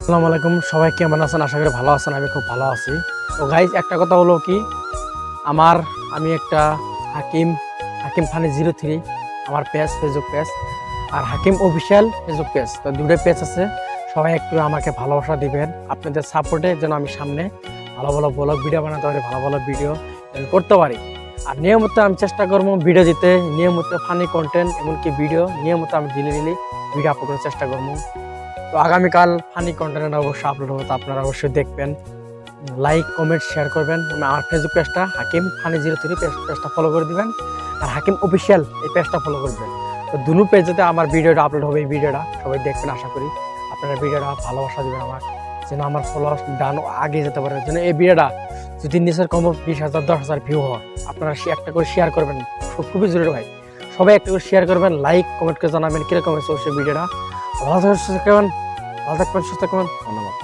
আসসালামু আলাইকুম, সবাই কেমন আছেন? আশা করি ভালো আছেন। আমি খুব ভালো আছি। তো গাইজ, একটা কথা হলো কি, আমি একটা হাকিম হাকিম ফানি 03 আমার ফেসবুক পেজ, আর হাকিম অফিসিয়াল ফেসবুক পেজ, তো দুটো পেজ আছে। সবাই একটু আমাকে ভালোবাসা দিবেন। আপনাদের সাপোর্টে যেন আমি সামনে ভালো ভালো ব্লগ ভিডিও বানাতে পারি, ভালো ভালো ভিডিও করতে পারি। আর নিয়মিত আমি চেষ্টা করবো ভিডিও দিতে, নিয়মিত ফানি কন্টেন্ট, এমনকি ভিডিও নিয়মিত আমি ডেলি ভিডিও আপলোড করার চেষ্টা করবো। তো আগামীকাল ফানি কন্টেন্ট অবশ্যই আপলোড হবে, তো আপনারা অবশ্যই দেখবেন। লাইক কমেন্ট শেয়ার করবেন। আমার ফেসবুক পেজটা হাকিম ফানি 03 পেজটা ফলো করে দিবেন, আর হাকিম অফিসিয়াল এই পেজটা ফলো করবেন। তো দুটো পেজেতে আমার ভিডিওটা আপলোড হবে। এই ভিডিওটা সবাই দেখবেন। আশা করি আপনারা ভিডিওটা ভালোবাসা দেবেন আমার, যেন আমার ফলোয়ার্স ডান আগে যেতে পারে, যেন এই ভিডিওটা যদি নিচের কম 20,000 10,000 ভিউ হয়, আপনারা একটা করে শেয়ার করবেন। খুবই জরুরি ভাই, সবাই একটা করে শেয়ার করবেন, লাইক কমেন্ট করে জানাবেন কিরকম হয়েছে অবশ্যই ভিডিওটা। ভালো থাকবেন, সুস্থ থাকবেন, ধন্যবাদ।